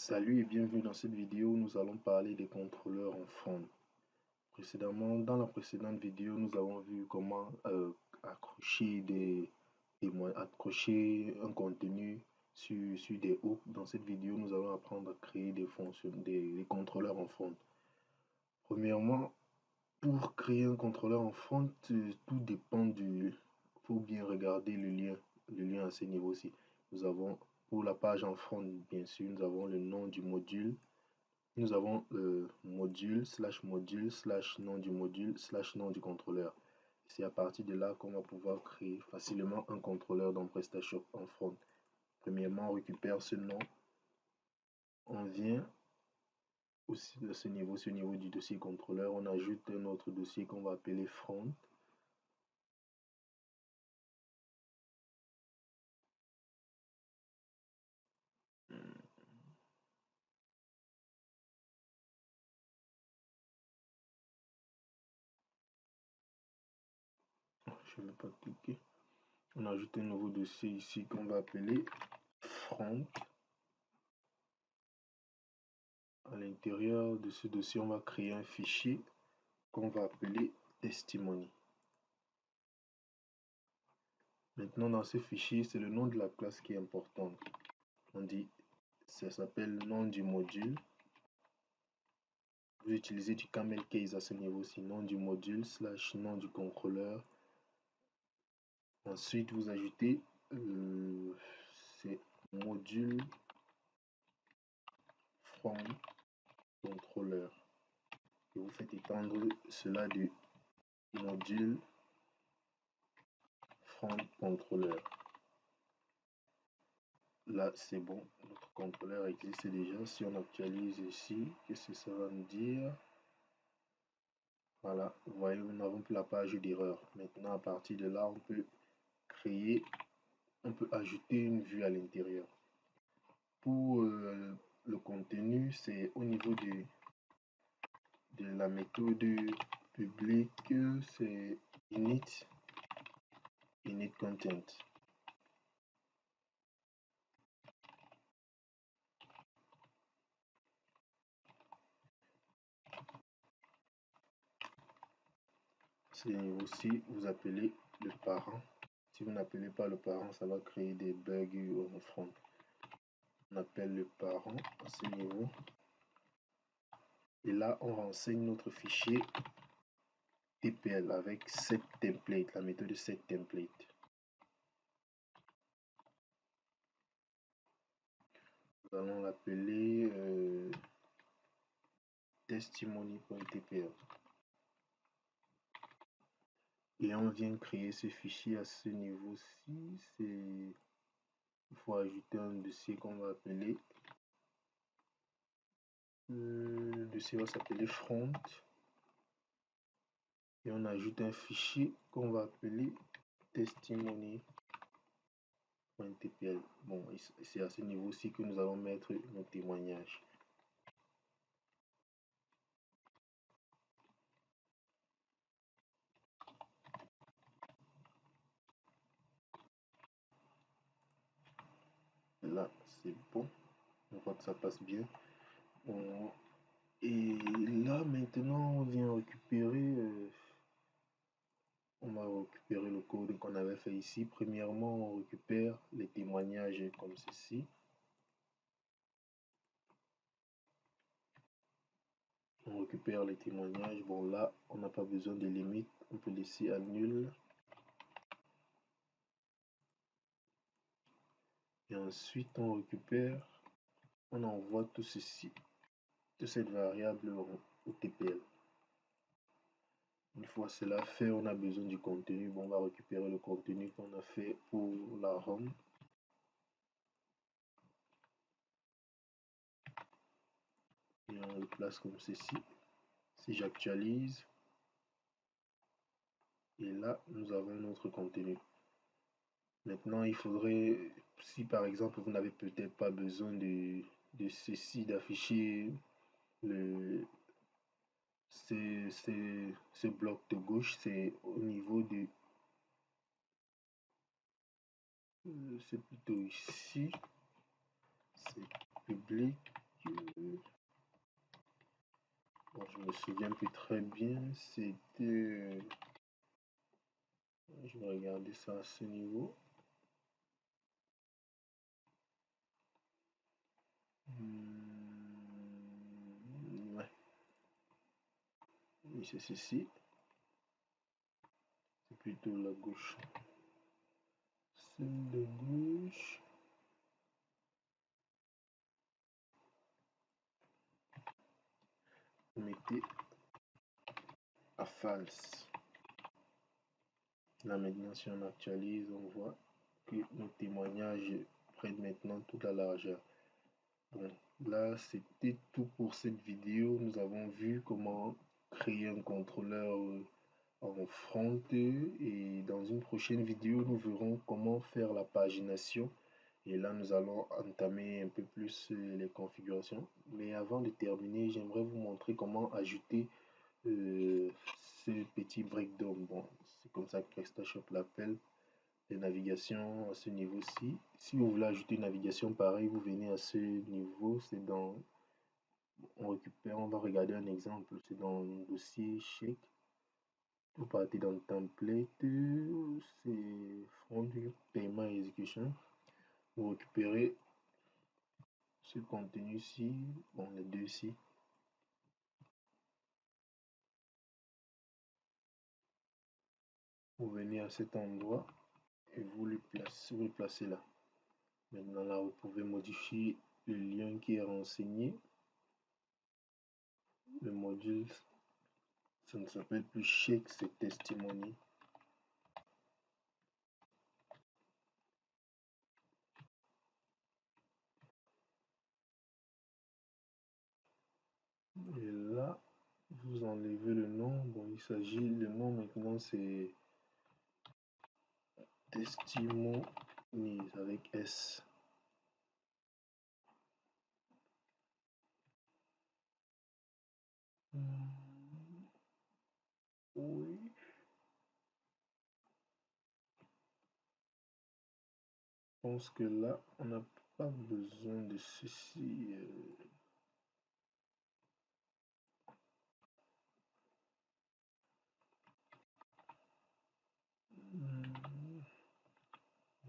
Salut et bienvenue dans cette vidéo, nous allons parler des contrôleurs en front. Précédemment, dans la précédente vidéo, nous avons vu comment accrocher accrocher un contenu sur des hooks. Dans cette vidéo, nous allons apprendre à créer des contrôleurs en front. Premièrement, pour créer un contrôleur en front, tout dépend du... faut bien regarder le lien à ce niveau-ci. Nous avons pour la page en front, bien sûr, nous avons le nom du module. Nous avons module slash nom du module slash nom du contrôleur. C'est à partir de là qu'on va pouvoir créer facilement un contrôleur dans PrestaShop en front. Premièrement, on récupère ce nom. On vient aussi de ce niveau du dossier contrôleur. On ajoute un autre dossier qu'on va appeler front. Je ne vais pas cliquer. On ajoute un nouveau dossier ici qu'on va appeler front. À l'intérieur de ce dossier, on va créer un fichier qu'on va appeler testimony. Maintenant, dans ce fichier, c'est le nom de la classe qui est important. On dit, ça s'appelle nom du module. Vous utilisez du camel case à ce niveau-ci, nom du module slash nom du contrôleur. Ensuite, vous ajoutez ces modules front contrôleur. Et vous faites étendre cela du module front contrôleur. Là, c'est bon, notre contrôleur existe déjà. Si on actualise ici, qu'est-ce que ça va nous dire? Voilà, vous voyez, nous n'avons plus la page d'erreur. Maintenant, à partir de là, on peut ajouter une vue à l'intérieur. Pour le contenu, c'est au niveau de la méthode publique, c'est init content. Ce niveau-ci, vous appelez le parent. Si vous n'appelez pas le parent, ça va créer des bugs en front. On appelle le parent à ce niveau. Et là, on renseigne notre fichier TPL avec set template, la méthode set template. Nous allons l'appeler testimony.tpl. Et on vient créer ce fichier à ce niveau-ci. Il faut ajouter un dossier qu'on va appeler. Le dossier va s'appeler front. Et on ajoute un fichier qu'on va appeler testimony.tpl. Bon, c'est à ce niveau-ci que nous allons mettre nos témoignages. Là, c'est bon. On voit que ça passe bien. Et là, maintenant, on vient récupérer... on va récupérer le code qu'on avait fait ici. Premièrement, on récupère les témoignages comme ceci. On récupère les témoignages. Bon, là, on n'a pas besoin de limite. On peut laisser à nul. Et ensuite, on récupère, on envoie tout ceci, toute cette variable au TPL. Une fois cela fait, on a besoin du contenu. Bon, on va récupérer le contenu qu'on a fait pour la ROM. Et on le place comme ceci. Si j'actualise, et là, nous avons notre contenu. Maintenant, il faudrait, si par exemple, vous n'avez peut-être pas besoin de ceci, d'afficher ce bloc de gauche, c'est au niveau de... c'est plutôt ici. C'est public. Bon, je me souviens plus très bien, c'était... Je vais regarder ça à ce niveau. Ouais, oui, c'est ceci. C'est plutôt la gauche. Celle de gauche. Mettez à false. Là maintenant, si on actualise, on voit que nos témoignages prennent maintenant toute la largeur. Bon, là c'était tout pour cette vidéo. Nous avons vu comment créer un contrôleur en front et dans une prochaine vidéo nous verrons comment faire la pagination et là nous allons entamer un peu plus les configurations. Mais avant de terminer, j'aimerais vous montrer comment ajouter ce petit breakdown. Bon, c'est comme ça que PrestaShop l'appelle, les navigations à ce niveau-ci. Si vous voulez ajouter une navigation pareille, vous venez à ce niveau, c'est dans, on récupère, on va regarder un exemple, c'est dans le dossier chèque. Vous partez dans le template, c'est front paiement execution. Vous récupérez ce contenu-ci, bon les deux ici. Vous venez à cet endroit et vous le placez là. Maintenant là, vous pouvez modifier le lien qui est renseigné. Le module, ça ne s'appelle plus chèque, c'est testimony. Et là, vous enlevez le nom. Bon, il s'agit, le nom maintenant c'est testimony avec S. Oui. Je pense que là, on n'a pas besoin de ceci.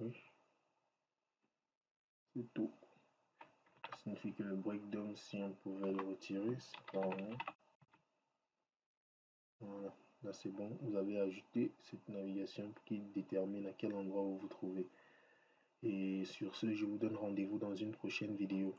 Oui, c'est tout. Ça signifie que le breakdown, si on pouvait le retirer, c'est pas rien. Voilà, là c'est bon. Vous avez ajouté cette navigation qui détermine à quel endroit vous vous trouvez. Et sur ce, je vous donne rendez-vous dans une prochaine vidéo.